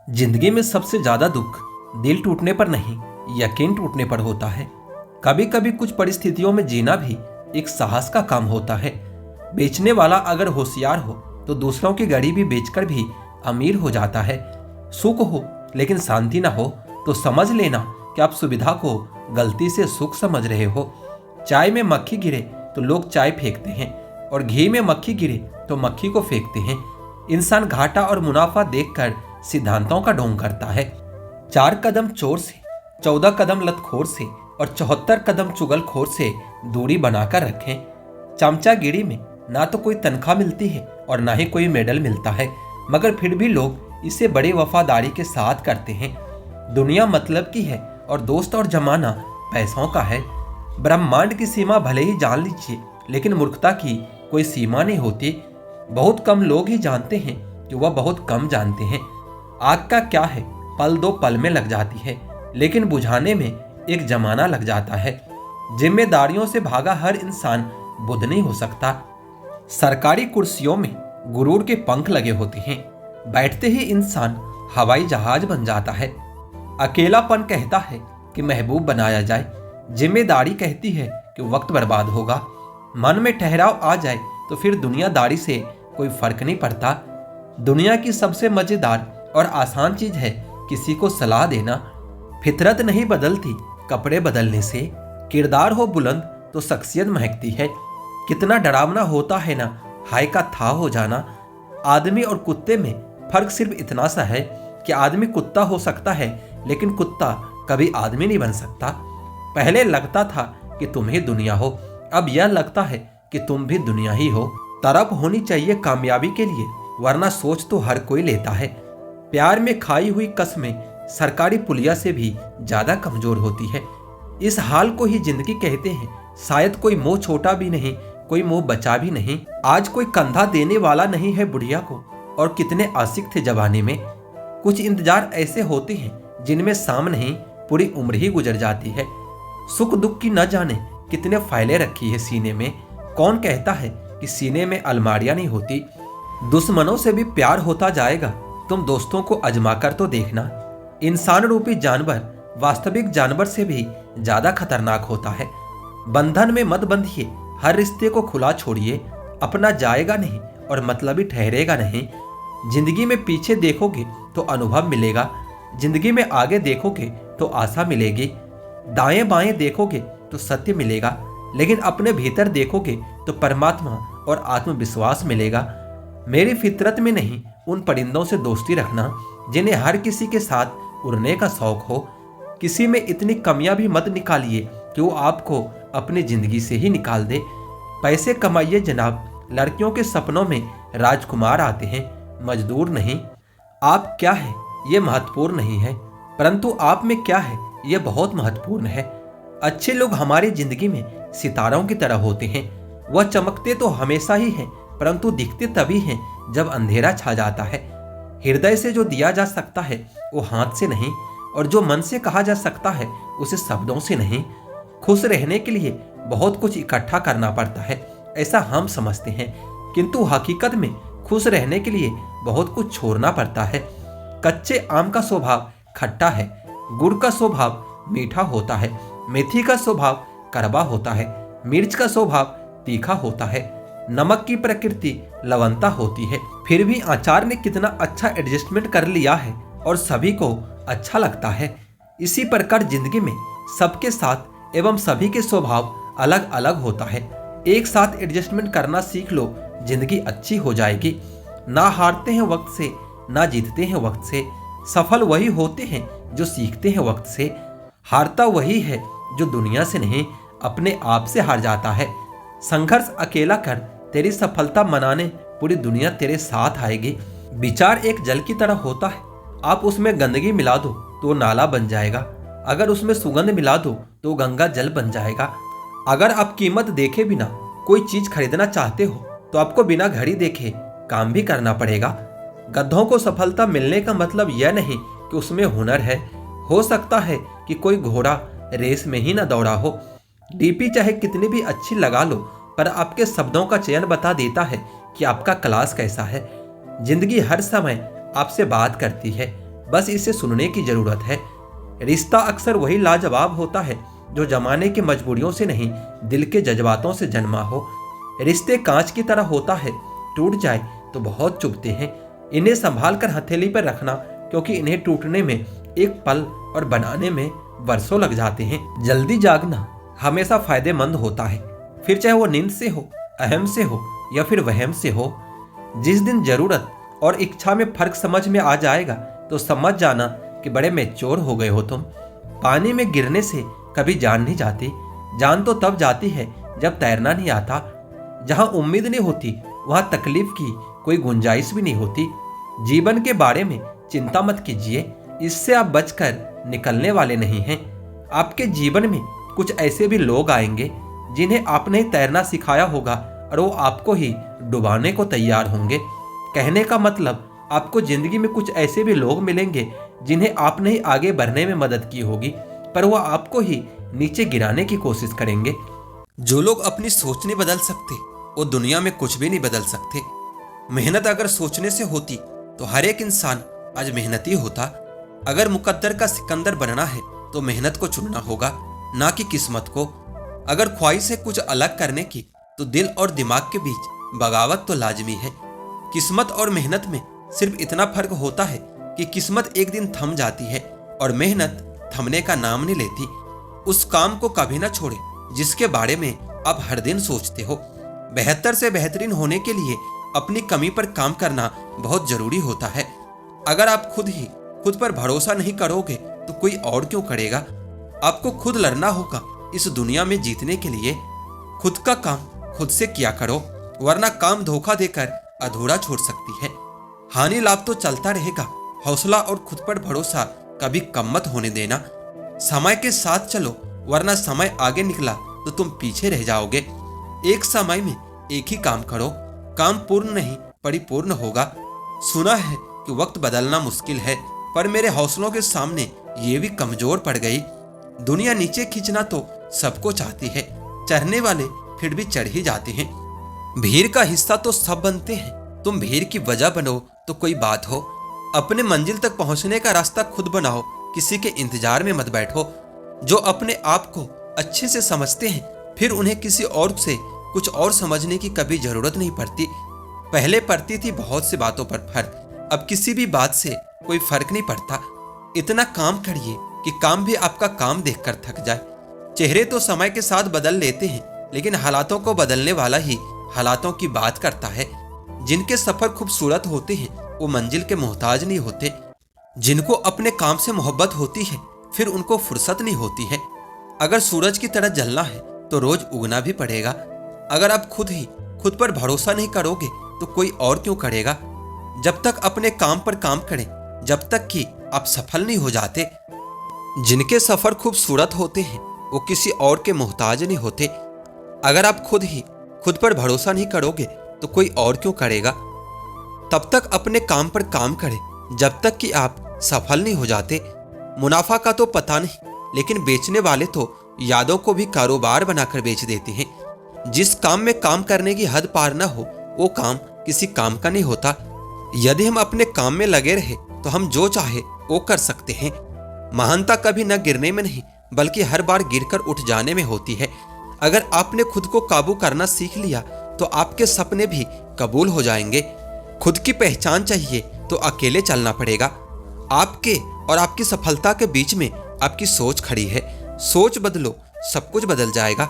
जिंदगी में सबसे ज्यादा दुख दिल टूटने पर नहीं, यकीन टूटने पर होता है। कभी कभी कुछ परिस्थितियों में जीना भी एक साहस का काम होता है। बेचने वाला अगर होशियार हो तो दूसरों की गाड़ी भी बेचकर भी अमीर हो जाता है। सुख हो लेकिन शांति ना हो तो समझ लेना कि आप सुविधा को गलती से सुख समझ रहे हो। चाय में मक्खी गिरे तो लोग चाय फेंकते हैं और घी में मक्खी गिरे तो मक्खी को फेंकते हैं। इंसान घाटा और मुनाफा देखकर सिद्धांतों का ढोंग करता है। 4 कदम चोर से, 14 कदम लतखोर से और 74 कदम चुगलखोर से दूरी बनाकर रखें। चमचागिरी में ना तो कोई तनख्वाह मिलती है और ना ही कोई मेडल मिलता है, मगर फिर भी लोग इसे बड़ी वफादारी के साथ करते हैं। दुनिया मतलब की है और दोस्त और जमाना पैसों का है। ब्रह्मांड की सीमा भले ही जान लीजिए, लेकिन मूर्खता की कोई सीमा नहीं होती। बहुत कम लोग ही जानते हैं कि वह बहुत कम जानते हैं। आग का क्या है, पल 2 पल में लग जाती है, लेकिन बुझाने में एक जमाना लग जाता है। जिम्मेदारियों से भागा हर इंसान बुद्ध नहीं हो सकता। सरकारी कुर्सियों में गुरूर के पंख लगे होते हैं, बैठते ही इंसान हवाई जहाज बन जाता है। अकेलापन कहता है कि महबूब बनाया जाए, जिम्मेदारी कहती है कि वक्त बर्बाद होगा। मन में ठहराव आ जाए तो फिर दुनियादारी से कोई फर्क नहीं पड़ता। दुनिया की सबसे मजेदार और आसान चीज है किसी को सलाह देना। फितरत नहीं बदलती कपड़े बदलने से, किरदार हो बुलंद तो शख्सियत महकती है। कितना डरावना होता है ना हाय का था हो जाना। आदमी और कुत्ते में फर्क सिर्फ इतना सा है कि आदमी कुत्ता हो सकता है, लेकिन कुत्ता कभी आदमी नहीं बन सकता। पहले लगता था कि तुम ही दुनिया हो, अब यह लगता है कि तुम भी दुनिया ही हो। तरफ होनी चाहिए कामयाबी के लिए, वरना सोच तो हर कोई लेता है। प्यार में खाई हुई कसमें सरकारी पुलिया से भी ज्यादा कमजोर होती है। इस हाल को ही जिंदगी कहते हैं। शायद कोई मोह छोटा भी नहीं, कोई मोह बचा भी नहीं। आज कोई कंधा देने वाला नहीं है बुढ़िया को, और कितने आशिक थे जवानी में। कुछ इंतजार ऐसे होते हैं जिनमें शाम नहीं पूरी उम्र ही गुजर जाती है। सुख दुख की न जाने कितने फाइलें रखी है सीने में। कौन कहता है कि सीने में अलमारियां नहीं होती। दुश्मनों से भी प्यार होता जाएगा, तुम दोस्तों को अजमा कर तो देखना। इंसान रूपी जानवर वास्तविक जानवर से भी ज्यादा खतरनाक होता है। बंधन में मत बंधिए, हर रिश्ते को खुला छोड़िए। अपना जाएगा नहीं और मतलबी ठहरेगा नहीं। जिंदगी में पीछे देखोगे तो अनुभव मिलेगा, जिंदगी में आगे देखोगे तो आशा मिलेगी। दाएं बाएं देखोगे तो सत्य मिलेगा, लेकिन अपने भीतर देखोगे तो परमात्मा और आत्मविश्वास मिलेगा। मेरी फितरत में नहीं उन परिंदों से दोस्ती रखना जिन्हें हर किसी के साथ उड़ने का शौक हो। किसी में इतनी कमियां भी मत निकालिए कि वो आपको अपनी जिंदगी से ही निकाल दे। पैसे कमाइए जनाब, लड़कियों के सपनों में राजकुमार आते हैं, मजदूर नहीं। आप क्या है ये महत्वपूर्ण नहीं है, परंतु आप में क्या है ये बहुत महत्वपूर्ण है। अच्छे लोग हमारी जिंदगी में सितारों की तरह होते हैं। वह चमकते तो हमेशा ही हैं, परंतु दिखते तभी हैं जब अंधेरा छा जाता है। हृदय से जो दिया जा सकता है वो हाथ से नहीं, और जो मन से कहा जा सकता है उसे शब्दों से नहीं। खुश रहने के लिए बहुत कुछ इकट्ठा करना पड़ता है, ऐसा हम समझते हैं, किंतु हकीकत में खुश रहने के लिए बहुत कुछ छोड़ना पड़ता है। कच्चे आम का स्वभाव खट्टा है, गुड़ का स्वभाव मीठा होता है, मेथी का स्वभाव कड़वा होता है, मिर्च का स्वभाव तीखा होता है, नमक की प्रकृति लवणता होती है। फिर भी आचार ने कितना अच्छा एडजस्टमेंट कर लिया है और सभी को अच्छा लगता है। इसी प्रकार जिंदगी में सबके साथ एवं सभी के स्वभाव अलग अलग होता है। एक साथ एडजस्टमेंट करना सीख लो, जिंदगी अच्छी हो जाएगी। ना हारते हैं वक्त से, ना जीतते हैं वक्त से। सफल वही होते हैं जो सीखते हैं वक्त से। हारता वही है जो दुनिया से नहीं अपने आप से हार जाता है। संघर्ष अकेला कर, तेरी सफलता मनाने पूरी दुनिया तेरे साथ आएगी। विचार एक जल की तरह होता है, आप उसमें गंदगी मिला दो तो नाला बन जाएगा, अगर उसमें सुगंध मिला दो तो गंगा जल बन जाएगा। अगर आप कीमत देखे बिना कोई चीज खरीदना चाहते हो तो आपको बिना घड़ी देखे काम भी करना पड़ेगा। गधों को सफलता मिलने का मतलब यह नहीं कि उसमें हुनर है। हो सकता है कि कोई घोड़ा रेस में ही ना दौड़ा हो। डीपी चाहे कितनी भी अच्छी लगा लो, पर आपके शब्दों का चयन बता देता है कि आपका क्लास कैसा है। जिंदगी हर समय आपसे बात करती है, बस इसे सुनने की जरूरत है। रिश्ता अक्सर वही लाजवाब होता है जो जमाने की मजबूरियों से नहीं, दिल के जज्बातों से जन्मा हो। रिश्ते कांच की तरह होता है, टूट जाए तो बहुत चुभते हैं। इन्हें संभाल कर हथेली पर रखना, क्योंकि इन्हें टूटने में एक पल और बनाने में वर्षों लग जाते हैं। जल्दी जागना हमेशा फायदेमंद होता है, फिर चाहे वो नींद से हो, अहम से हो या फिर वहम से हो। जिस दिन जरूरत और इच्छा में फर्क समझ में आ जाएगा तो समझ जाना कि बड़े मैच्योर हो गए हो तुम। पानी में गिरने से कभी जान नहीं जाती, जान तो तब जाती है जब तैरना नहीं आता। जहां उम्मीद नहीं होती वहां तकलीफ की कोई गुंजाइश भी नहीं होती। जीवन के बारे में चिंता मत कीजिए, इससे आप बचकर निकलने वाले नहीं हैं। आपके जीवन में कुछ ऐसे भी लोग आएंगे जिन्हें आपने ही तैरना सिखाया होगा और वो आपको ही डुबाने को तैयार होंगे। कहने का मतलब, आपको जिंदगी में कुछ ऐसे भी लोग मिलेंगे जिन्हें आपने ही आगे बढ़ने में मदद की होगी, पर वो आपको ही नीचे गिराने की कोशिश करेंगे। जो लोग अपनी सोच नहीं बदल सकते वो दुनिया में कुछ भी नहीं बदल सकते। मेहनत अगर सोचने से होती तो हर एक इंसान आज मेहनती होता। अगर मुकद्दर का सिकंदर बनना है तो मेहनत को चुनना होगा, ना कि किस्मत को। अगर ख्वाहिश है कुछ अलग करने की तो दिल और दिमाग के बीच बगावत तो लाजमी है। किस्मत और मेहनत में सिर्फ इतना फर्क होता है कि किस्मत एक दिन थम जाती है और मेहनत थमने का नाम नहीं लेती। उस काम को कभी ना छोड़े जिसके बारे में आप हर दिन सोचते हो। बेहतर से बेहतरीन होने के लिए अपनी कमी पर काम करना बहुत जरूरी होता है। अगर आप खुद पर भरोसा नहीं करोगे तो कोई और क्यों करेगा। आपको खुद लड़ना होगा इस दुनिया में जीतने के लिए। खुद का काम खुद से किया करो, वरना काम धोखा देकर अधूरा छोड़ सकती है। हानि लाभ तो चलता रहेगा, हौसला और खुद पर भरोसा कभी कम मत होने देना। समय के साथ चलो, वरना समय आगे निकला तो तुम पीछे रह जाओगे। एक समय में एक ही काम करो, काम पूर्ण नहीं परिपूर्ण होगा। सुना है कि वक्त बदलना मुश्किल है, पर मेरे हौसलों के सामने ये भी कमजोर पड़ गई। दुनिया नीचे खींचना तो सबको चाहती है, चढ़ने वाले फिर भी चढ़ ही जाते हैं। भीड़ का हिस्सा तो सब बनते हैं, तुम भीड़ की वजह बनो तो कोई बात हो। अपने मंजिल तक पहुंचने का रास्ता खुद बनाओ, किसी के इंतजार में मत बैठो। जो अपने आप को अच्छे से समझते हैं फिर उन्हें किसी और से कुछ और समझने की कभी जरूरत नहीं पड़ती। पहले पड़ती थी बहुत सी बातों पर फर्क, अब किसी भी बात से कोई फर्क नहीं पड़ता। इतना काम करिए कि काम भी आपका काम देखकर थक जाए। चेहरे तो समय के साथ बदल लेते हैं, लेकिन हालातों को बदलने वाला ही हालातों की बात करता है। जिनके सफर खूबसूरत होते हैं वो मंजिल के मोहताज नहीं होते। जिनको अपने काम से मोहब्बत होती है फिर उनको फुर्सत नहीं होती है। अगर सूरज की तरह जलना है तो रोज उगना भी पड़ेगा। अगर आप खुद पर भरोसा नहीं करोगे तो कोई और क्यों करेगा। जब तक अपने काम पर काम करें, जब तक कि आप सफल नहीं हो जाते। जिनके सफर खूबसूरत होते हैं वो किसी और के मोहताज नहीं होते। अगर आप खुद पर भरोसा नहीं करोगे तो कोई और क्यों करेगा। तब तक अपने काम पर काम करें जब तक कि आप सफल नहीं हो जाते। मुनाफा का तो पता नहीं, लेकिन बेचने वाले तो यादों को भी कारोबार बनाकर बेच देते हैं। जिस काम में काम करने की हद पार न हो वो काम किसी काम का नहीं होता। यदि हम अपने काम में लगे रहे तो हम जो चाहे वो कर सकते हैं। महानता कभी न गिरने में नहीं बल्कि हर बार गिरकर उठ जाने में होती है। अगर आपने खुद को काबू करना सीख लिया तो आपके सपने भी कबूल हो जाएंगे। खुद की पहचान चाहिए तो अकेले चलना पड़ेगा। आपके और आपकी सफलता के बीच में आपकी सोच खड़ी है। सोच बदलो, सब कुछ बदल जाएगा।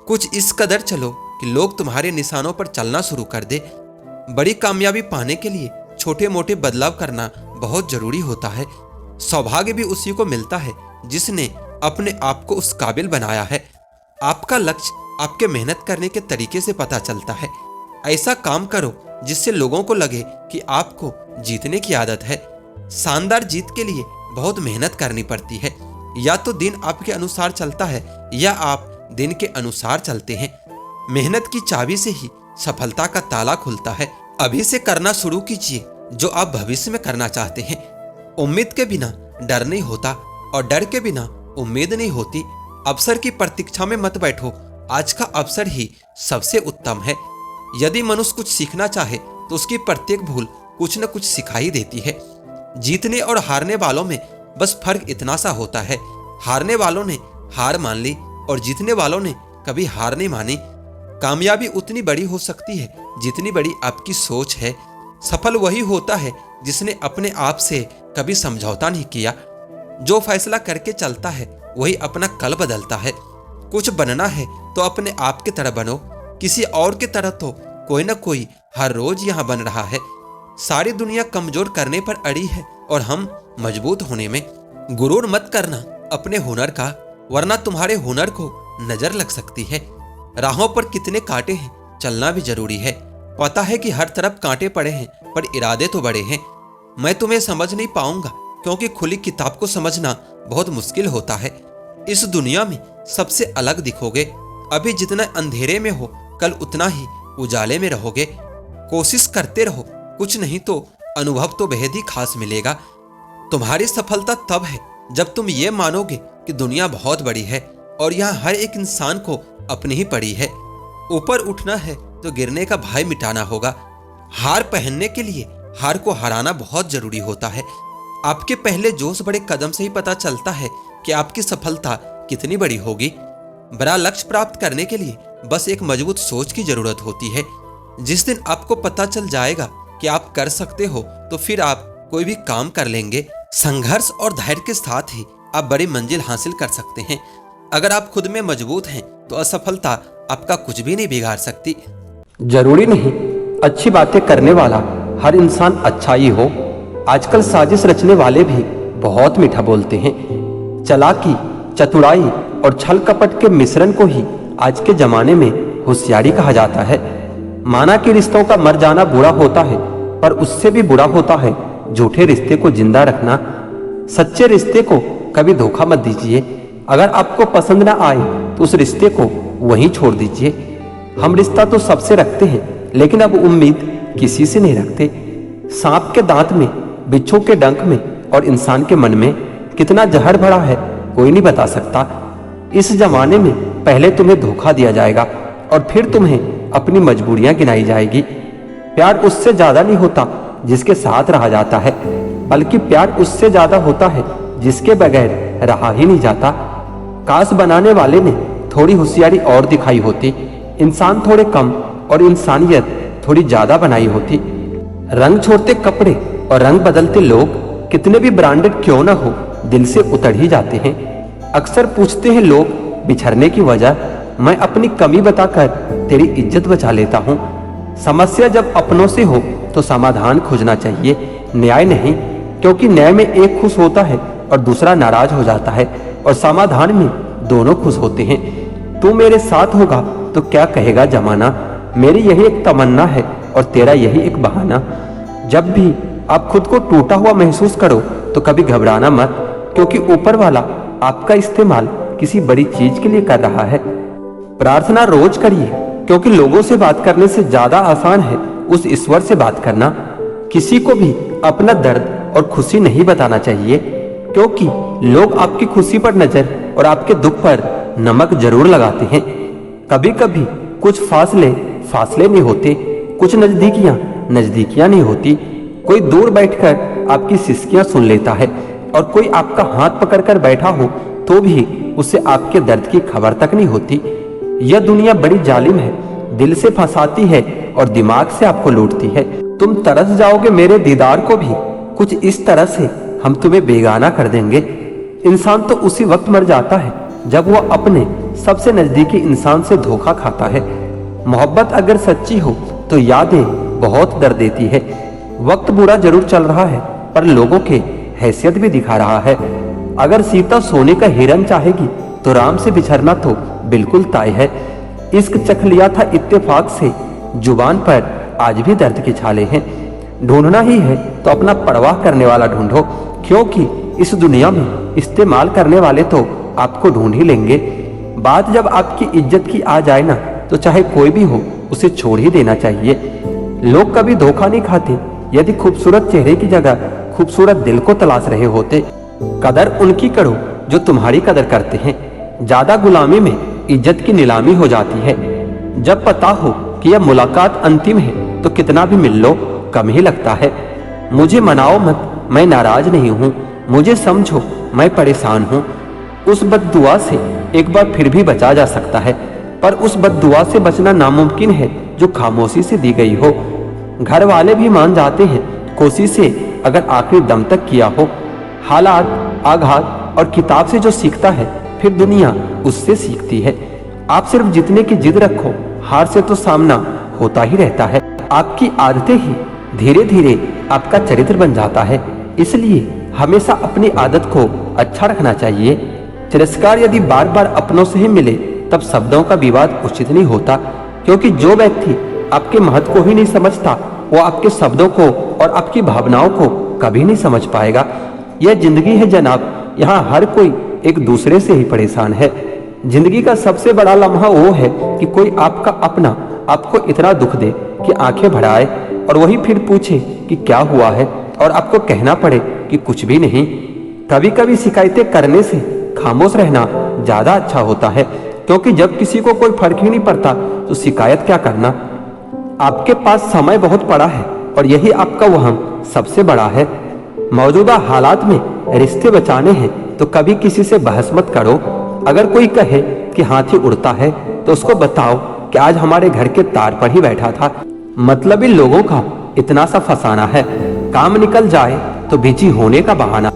कुछ इस कदर चलो कि लोग तुम्हारे निशानों पर चलना शुरू कर दे। बड़ी कामयाबी पाने के लिए छोटे मोटे बदलाव करना बहुत जरूरी होता है। सौभाग्य भी उसी को मिलता है जिसने अपने आप को उस काबिल बनाया है। आपका लक्ष्य आपके मेहनत करने के तरीके से पता चलता है। ऐसा काम करो जिससे लोगों को लगे कि आपको जीतने की आदत है। शानदार जीत के लिए बहुत मेहनत करनी पड़ती है। या तो दिन आपके अनुसार चलता है या आप दिन के अनुसार चलते हैं। मेहनत की चाबी से ही सफलता का ताला खुलता है। अभी से करना शुरू कीजिए जो आप भविष्य में करना चाहते हैं। उम्मीद के बिना डर नहीं होता और डर के बिना उम्मीद नहीं होती। अवसर की प्रतीक्षा में मत बैठो, आज का अवसर ही सबसे उत्तम है। यदि मनुष्य कुछ सीखना चाहे तो उसकी प्रत्येक भूल कुछ न कुछ सिखाई देती है। जीतने और हारने वालों में बस फर्क इतना सा होता है, हारने वालों ने हार मान ली और जीतने वालों ने कभी हार नहीं मानी। कामयाबी उतनी बड़ी हो सकती है जितनी बड़ी आपकी सोच है। सफल वही होता है जिसने अपने आप से कभी समझौता नहीं किया। जो फैसला करके चलता है वही अपना कल बदलता है। कुछ बनना है तो अपने आप की तरह बनो, किसी और की तरह तो कोई ना कोई हर रोज यहाँ बन रहा है। सारी दुनिया कमजोर करने पर अड़ी है और हम मजबूत होने में। गुरूर मत करना अपने हुनर का, वरना तुम्हारे हुनर को नजर लग सकती है। राहों पर कितने कांटे हैं, चलना भी जरूरी है। पता है कि हर तरफ कांटे पड़े हैं, पर इरादे तो बड़े हैं। मैं तुम्हें समझ नहीं पाऊंगा, क्योंकि खुली किताब को समझना बहुत मुश्किल होता है। इस दुनिया में सबसे अलग दिखोगे। अभी जितना अंधेरे में हो, कल उतना ही उजाले में रहोगे। कोशिश करते रहो, कुछ नहीं तो अनुभव तो बेहद ही खास मिलेगा। तुम्हारी सफलता तब है जब तुम ये मानोगे कि दुनिया बहुत बड़ी है और यहाँ हर एक इंसान को अपनी ही पड़ी है। ऊपर उठना है तो गिरने का भय मिटाना होगा। हार पहनने के लिए हार को हराना बहुत जरूरी होता है। आपके पहले जोश बड़े कदम से ही पता चलता है कि आपकी सफलता कितनी बड़ी होगी। बड़ा लक्ष्य प्राप्त करने के लिए बस एक मजबूत सोच की जरूरत होती है। जिस दिन आपको पता चल जाएगा कि आप कर सकते हो, तो फिर आप कोई भी काम कर लेंगे। संघर्ष और धैर्य के साथ ही आप बड़ी मंजिल हासिल कर सकते हैं। अगर आप खुद में मजबूत हैं तो असफलता आपका कुछ भी नहीं बिगाड़ सकती। जरूरी नहीं अच्छी बातें करने वाला हर इंसान अच्छा ही हो। आजकल साजिश रचने वाले भी बहुत मीठा बोलते हैं। चालाकी, चतुराई और छल कपट के मिश्रण को ही आज के जमाने में होशियारी कहा जाता है। माना कि रिश्तों का मर जाना बुरा होता है, पर उससे भी बुरा होता है झूठे रिश्ते को जिंदा रखना। सच्चे रिश्ते को कभी धोखा मत दीजिए। अगर आपको पसंद ना आए तो उस रिश्ते को वहीं छोड़ दीजिए। हम रिश्ता तो सबसे रखते हैं, लेकिन अब उम्मीद किसी से नहीं रखते। सांप के दांत में, बिच्छू के डंक में और इंसान के मन में कितना जहर भरा है कोई नहीं बता सकता। इस जमाने में पहले तुम्हें धोखा दिया जाएगा और फिर तुम्हें अपनी मजबूरियां गिनाई जाएगी। प्यार उससे ज्यादा नहीं होता जिसके साथ रहा जाता है, बल्कि प्यार उससे ज्यादा होता है जिसके बगैर रहा ही नहीं जाता। काश बनाने वाले ने थोड़ी होशियारी और दिखाई होती, इंसान थोड़े कम और इंसानियत थोड़ी ज्यादा बनाई होती। रंग छोड़ते कपड़े और रंग बदलते लोग कितने भी ब्रांडेड क्यों ना हो, दिल से उतर ही जाते हैं। अक्सर पूछते हैं लोग बिछड़ने की वजह, मैं अपनी कमी बताकर तेरी इज्जत बचा लेता हूँ। समस्या जब अपनों से हो तो समाधान खोजना चाहिए, न्याय नहीं, क्योंकि न्याय में एक खुश होता है और दूसरा नाराज हो जाता है, और समाधान में दोनों खुश होते हैं। तू मेरे साथ होगा तो क्या कहेगा जमाना, मेरी यही एक तमन्ना है और तेरा यही एक बहाना। जब भी आप खुद को टूटा हुआ महसूस करो तो कभी घबराना मत, क्योंकि ऊपर वाला आपका इस्तेमाल किसी बड़ी चीज के लिए कर रहा है। प्रार्थना रोज करिए, क्योंकि लोगों से बात करने से ज्यादा आसान है उस ईश्वर से बात करना। किसी को भी अपना दर्द और खुशी नहीं बताना चाहिए, क्योंकि लोग आपकी खुशी पर नजर और आपके दुख पर नमक जरूर लगाते हैं। कभी कभी कुछ फासले नहीं होते, कुछ नजदीकियां नहीं होती। कोई दूर बैठकर आपकी सिसकियां सुन लेता है, और कोई आपका हाथ पकड़कर बैठा हो तो भी उसे आपके दर्द की खबर तक नहीं होती। यह दुनिया बड़ी जालिम है, दिल से फंसाती है और दिमाग से आपको लूटती है। तुम तरस जाओगे मेरे दीदार को भी, कुछ इस तरह से हम तुम्हें बेगाना कर देंगे। इंसान तो उसी वक्त मर जाता है जब वह अपने सबसे नजदीकी इंसान से धोखा खाता है। मोहब्बत अगर सच्ची हो तो यादें बहुत दर्द देती है। वक्त बुरा जरूर चल रहा है, पर लोगों के हैसियत भी दिखा रहा है। अगर सीता सोने का हिरन चाहेगी तो राम से बिछड़ना तो बिल्कुल तय है। इश्क चख लिया था इत्तेफाक से, जुबान पर आज भी दर्द के छाले हैं। ढूंढना ही है तो अपना परवाह करने वाला ढूंढो, क्योंकि इस दुनिया में इस्तेमाल करने वाले तो आपको ढूंढ ही लेंगे। बात जब आपकी इज्जत की आ जाए ना, तो चाहे कोई भी हो उसे छोड़ ही देना चाहिए। लोग कभी धोखा नहीं खाते। यदि खूबसूरत चेहरे की जगह खूबसूरत दिल को तलाश रहे होते। कदर उनकी करो जो तुम्हारी कदर करते हैं। ज्यादा गुलामी में इज्जत की नीलामी हो जाती है। जब पता हो कि यह मुलाकात अंतिम है तो कितना भी मिल लो कम ही लगता है। मुझे मनाओ मत, मैं नाराज नहीं हूँ, मुझे समझो, मैं परेशान हूँ। उस बद्दुआ से एक बार फिर भी बचा जा सकता है, पर उस बद्दुआ से बचना नामुमकिन है जो खामोशी से दी गई हो। घर वाले भी मान जाते हैं, कोशिश से अगर आखिरी दम तक किया हो। हालात, आघात और किताब से जो सीखता है, फिर दुनिया उससे सीखती है। आप सिर्फ जीतने की जिद रखो, हार से तो सामना होता ही रहता है। आपकी आदतें ही धीरे धीरे आपका चरित्र बन जाता है, इसलिए हमेशा अपनी आदत को अच्छा रखना चाहिए। तिरस्कार यदि बार बार अपनों से ही मिले तब शब्दों का विवाद उचित नहीं होता, क्योंकि जो व्यक्ति आपके महत्व को ही नहीं समझता वो आपके शब्दों को और आपकी भावनाओं को कभी नहीं समझ पाएगा। यह जिंदगी है जनाब, यहाँ हर कोई एक दूसरे से ही परेशान है। जिंदगी का सबसे बड़ा लम्हा वो है कि कोई आपका अपना आपको इतना दुख दे कि आंखें भर आए और वही फिर पूछे कि क्या हुआ है और आपको कहना पड़े कि कुछ भी नहीं। कभी कभी शिकायतें करने से खामोश रहना ज्यादा अच्छा होता है, क्योंकि जब किसी को कोई फर्क ही नहीं पड़ता तो शिकायत क्या करना। आपके पास समय बहुत पड़ा है और यही आपका वहम सबसे बड़ा है। मौजूदा हालात में रिश्ते बचाने हैं तो कभी किसी से बहस मत करो। अगर कोई कहे कि हाथी उड़ता है तो उसको बताओ कि आज हमारे घर के तार पर ही बैठा था। मतलब इन लोगों का इतना सा फसाना है, काम निकल जाए तो बिजी होने का बहाना।